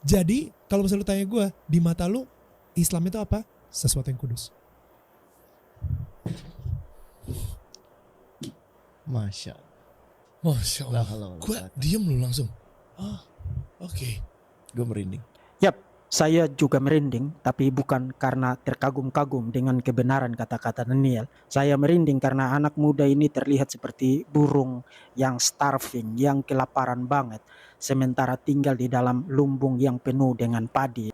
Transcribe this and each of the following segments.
Jadi kalau misalnya lu tanya gue, di mata lu Islam itu apa? Sesuatu yang kudus. Masya Allah. Gue diem lu langsung. Oke. Gue merinding. Yap, saya juga merinding, tapi bukan karena terkagum-kagum dengan kebenaran kata-kata Daniel. Saya merinding karena anak muda ini terlihat seperti burung yang starving, yang kelaparan banget, sementara tinggal di dalam lumbung yang penuh dengan padi.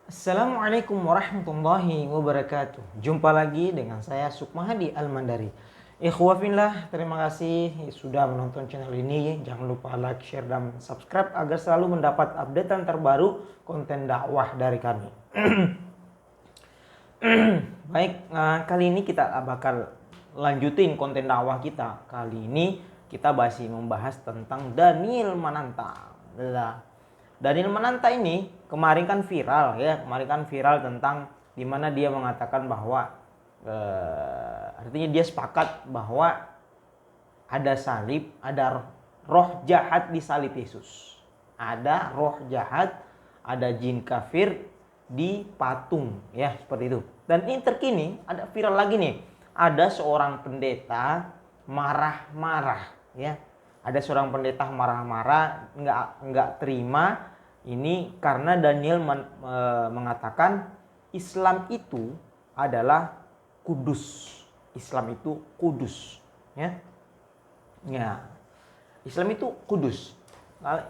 Assalamualaikum warahmatullahi wabarakatuh. Jumpa lagi dengan saya Sukmahadi Al-Mandari. Ikhwafillah, terima kasih sudah menonton channel ini. Jangan lupa like, share, dan subscribe agar selalu mendapat updatean terbaru konten dakwah dari kami. Baik, kali ini kita bakal lanjutin konten dakwah kita. Kali ini kita masih membahas tentang Daniel Mananta. Daniel Mananta ini kemarin kan viral tentang dimana dia mengatakan bahwa artinya dia sepakat bahwa ada salib, ada roh jahat di salib Yesus. Ada roh jahat, ada jin kafir di patung, ya seperti itu. Dan ini terkini ada viral lagi nih. Ada seorang pendeta marah-marah, ya. Ada seorang pendeta marah-marah, nggak terima ini karena Daniel mengatakan Islam itu adalah kudus. Islam itu kudus, ya. Ya. Islam itu kudus. Nah,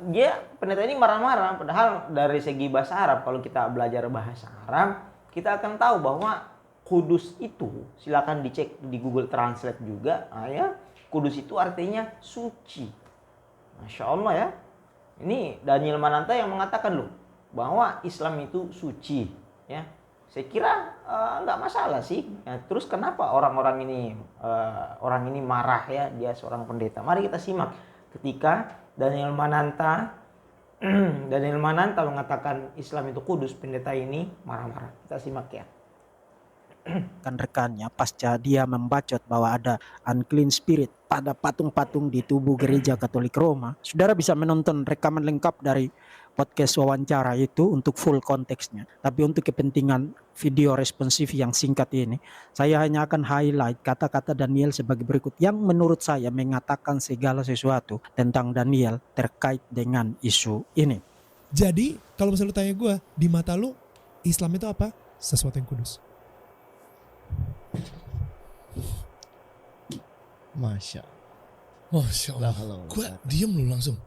pendeta ini marah-marah, padahal dari segi bahasa Arab, kalau kita belajar bahasa Arab, kita akan tahu bahwa kudus itu, silakan dicek di Google Translate juga, ya. Kudus itu artinya suci. Masya Allah, ya. Ini Daniel Mananta yang mengatakan loh bahwa Islam itu suci, ya. Saya kira nggak masalah sih. Ya, terus kenapa orang ini marah, ya? Dia seorang pendeta. Mari kita simak ketika Daniel Mananta mengatakan Islam itu kudus, pendeta ini marah-marah. Kita simak, ya. Rekan-rekannya pasca dia membacot bahwa ada unclean spirit pada patung-patung di tubuh gereja Katolik Roma. Saudara bisa menonton rekaman lengkap dari podcast wawancara itu untuk full konteksnya. Tapi untuk kepentingan video responsif yang singkat ini, saya hanya akan highlight kata-kata Daniel sebagai berikut yang menurut saya mengatakan segala sesuatu tentang Daniel terkait dengan isu ini. Jadi kalau misalnya lu tanya gue, di mata lu Islam itu apa? Sesuatu yang kudus. Masya Allah. Gue diem lu langsung.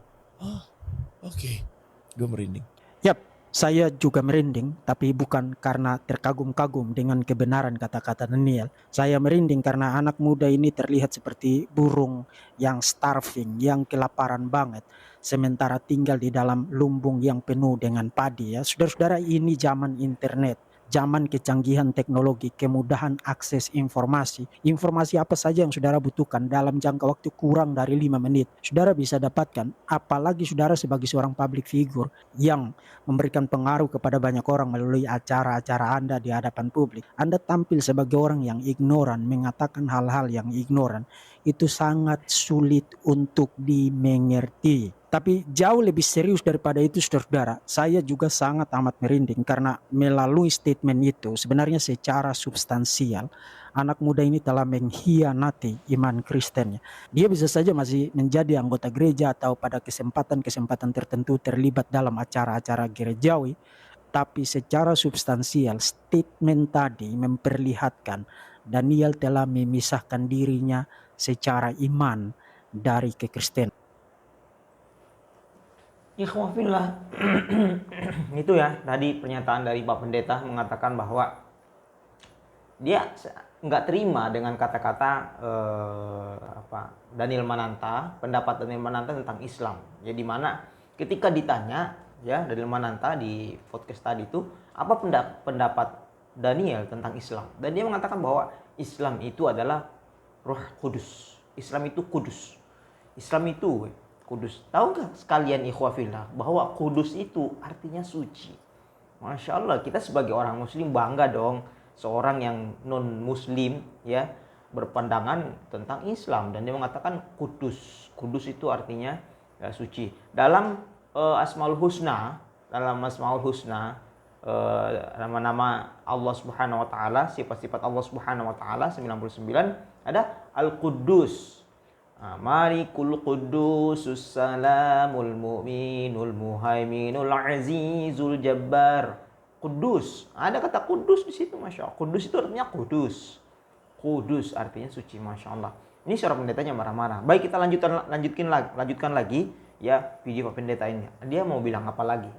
Oke. Gue merinding. Yap, saya juga merinding, tapi bukan karena terkagum-kagum dengan kebenaran kata-kata Daniel. Saya merinding karena anak muda ini terlihat seperti burung yang starving, yang kelaparan banget, sementara tinggal di dalam lumbung yang penuh dengan padi, ya. Saudara-saudara, ini zaman internet, zaman kecanggihan teknologi, kemudahan akses informasi. Informasi apa saja yang saudara butuhkan dalam jangka waktu kurang dari 5 menit, saudara bisa dapatkan. Apalagi saudara sebagai seorang public figure yang memberikan pengaruh kepada banyak orang melalui acara-acara Anda di hadapan publik. Anda tampil sebagai orang yang ignoran, mengatakan hal-hal yang ignoran. Itu sangat sulit untuk dimengerti. Tapi jauh lebih serius daripada itu, saudara, saya juga sangat amat merinding karena melalui statement itu sebenarnya secara substansial anak muda ini telah mengkhianati iman Kristennya. Dia bisa saja masih menjadi anggota gereja atau pada kesempatan-kesempatan tertentu terlibat dalam acara-acara gerejawi, tapi secara substansial statement tadi memperlihatkan Daniel telah memisahkan dirinya secara iman dari kekristenan. Ikhwafillah. Itu ya tadi pernyataan dari Pak Pendeta mengatakan bahwa dia nggak terima dengan kata-kata Daniel Mananta, pendapat Daniel Mananta tentang Islam. Jadi mana ketika ditanya, ya, Daniel Mananta di podcast tadi itu apa pendapat Daniel tentang Islam, dan dia mengatakan bahwa Islam itu adalah Roh Kudus. Islam itu kudus. Islam itu kudus. Tahu nggak sekalian ikhwafillah bahwa kudus itu artinya suci. Masya Allah, kita sebagai orang muslim bangga dong seorang yang non muslim, ya, berpandangan tentang Islam dan dia mengatakan kudus. Kudus itu artinya ya, suci. Dalam Asmaul Husna, nama-nama Allah Subhanahu wa taala, sifat-sifat Allah Subhanahu wa taala 99 ada Al-Quddus. Malikul Quddusus Salamul Mu'minul Muhaiminul Azizul Jabbar. Kudus. Ada kata kudus di situ, Masya Allah. Kudus itu artinya kudus. Kudus artinya suci, Masya Allah. Ini seorang pendetanya marah-marah. Baik, kita lanjutkan lagi ya video Pak Pendeta ini. Dia mau bilang apa lagi?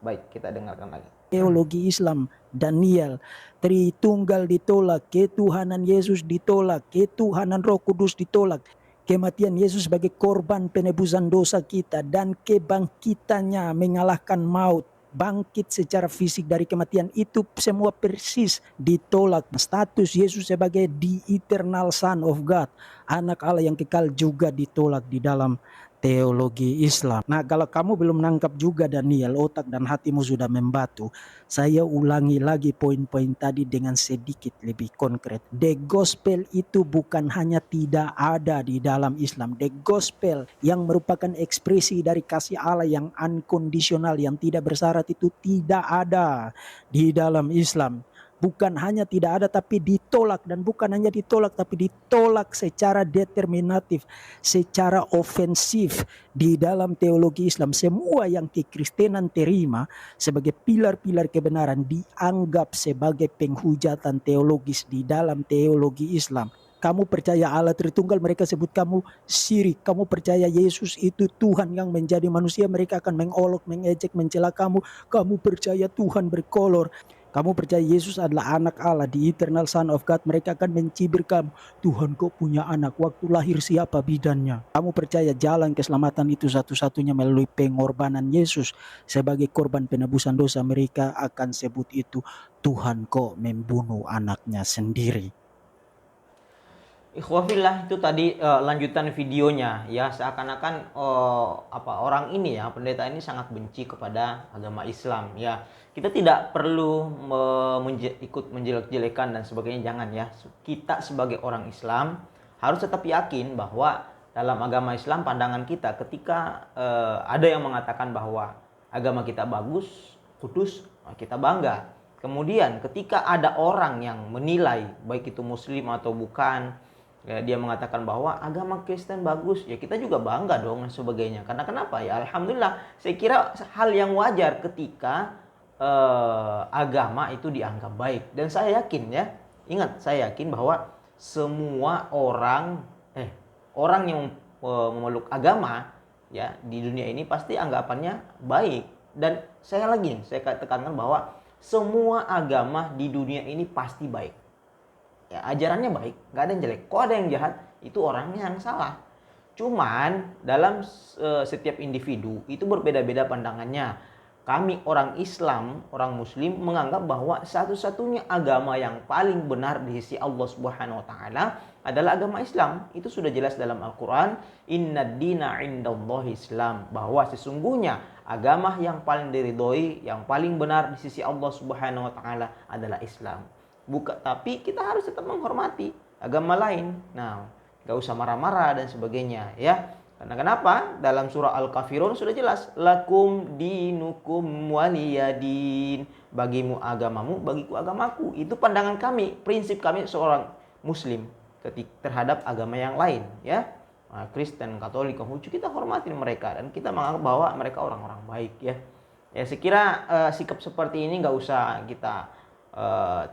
Baik, kita dengarkan lagi. Teologi Islam, Daniel, Tritunggal ditolak, ketuhanan Yesus ditolak, ketuhanan Roh Kudus ditolak, kematian Yesus sebagai korban penebusan dosa kita dan kebangkitannya mengalahkan maut, bangkit secara fisik dari kematian, itu semua persis ditolak. Status Yesus sebagai the eternal Son of God, anak Allah yang kekal, juga ditolak di dalam teologi Islam. Nah, kalau kamu belum nangkap juga Daniel, otak dan hatimu sudah membatu, saya ulangi lagi poin-poin tadi dengan sedikit lebih konkret. The gospel itu bukan hanya tidak ada di dalam Islam. The gospel yang merupakan ekspresi dari kasih Allah yang unconditional, yang tidak bersyarat, itu tidak ada di dalam Islam. Bukan hanya tidak ada tapi ditolak, dan bukan hanya ditolak tapi ditolak secara determinatif, secara ofensif di dalam teologi Islam. Semua yang kekristenan terima sebagai pilar-pilar kebenaran dianggap sebagai penghujatan teologis di dalam teologi Islam. Kamu percaya Allah Tritunggal, mereka sebut kamu syirik. Kamu percaya Yesus itu Tuhan yang menjadi manusia, mereka akan mengolok, mengejek, mencela kamu. Kamu percaya Tuhan berkolor, kamu percaya Yesus adalah anak Allah, the eternal Son of God, mereka akan mencibir kamu. Tuhan kok punya anak, waktu lahir siapa bidannya? Kamu percaya jalan keselamatan itu satu-satunya melalui pengorbanan Yesus sebagai korban penebusan dosa, mereka akan sebut itu Tuhan kok membunuh anaknya sendiri. Ikhwafillah, itu tadi lanjutan videonya ya, seakan-akan orang ini ya, pendeta ini sangat benci kepada agama Islam ya. Kita tidak perlu ikut menjelek-jelekan dan sebagainya, jangan ya. Kita sebagai orang Islam harus tetap yakin bahwa dalam agama Islam pandangan kita ketika ada yang mengatakan bahwa agama kita bagus, kudus, kita bangga. Kemudian ketika ada orang yang menilai baik itu muslim atau bukan, ya, dia mengatakan bahwa agama Kristen bagus, ya kita juga bangga dong dan sebagainya. Karena kenapa ya? Alhamdulillah, saya kira hal yang wajar ketika agama itu dianggap baik. Dan saya yakin ya, ingat, saya yakin bahwa semua orang yang memeluk agama ya di dunia ini pasti anggapannya baik. Dan saya tekankan bahwa semua agama di dunia ini pasti baik. Ya, ajarannya baik, nggak ada yang jelek. Kok ada yang jahat, itu orangnya yang salah. Cuman dalam setiap individu itu berbeda-beda pandangannya. Kami orang Islam, orang Muslim menganggap bahwa satu-satunya agama yang paling benar di sisi Allah Subhanahu wa taala adalah agama Islam. Itu sudah jelas dalam Al-Qur'an, "Innad dina 'indallahi Islam", bahwa sesungguhnya agama yang paling diridhoi, yang paling benar di sisi Allah Subhanahu wa taala adalah Islam. Tapi kita harus tetap menghormati agama lain. Nah, gak usah marah-marah dan sebagainya ya. Karena kenapa? Dalam surah Al-Kafirun sudah jelas, lakum dinukum waliyadin, bagimu agamamu, bagiku agamaku. Itu pandangan kami, prinsip kami seorang muslim terhadap agama yang lain ya. Kristen, Katolik, Konghucu, kita hormatin mereka dan kita menganggap bahwa mereka orang-orang baik ya. Ya, saya kira sikap seperti ini gak usah kita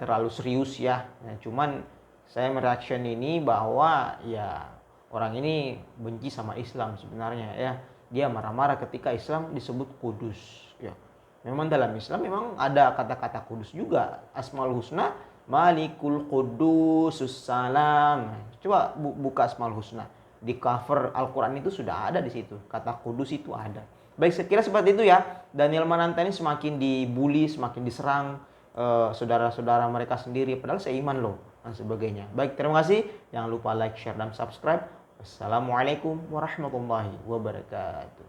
terlalu serius ya. Cuman saya mereaction ini bahwa ya orang ini benci sama Islam sebenarnya ya. Dia marah-marah ketika Islam disebut kudus ya. Memang dalam Islam memang ada kata-kata kudus juga. Asmaul Husna, Malikul Quddusus Salam. Coba buka Asmaul Husna. Di cover Al-Qur'an itu sudah ada di situ. Kata kudus itu ada. Baik, saya kira seperti itu ya. Daniel Mananta ini semakin dibully, semakin diserang saudara-saudara mereka sendiri, padahal seiman loh dan sebagainya. Baik, terima kasih. Jangan lupa like, share, dan subscribe. Wassalamualaikum warahmatullahi wabarakatuh.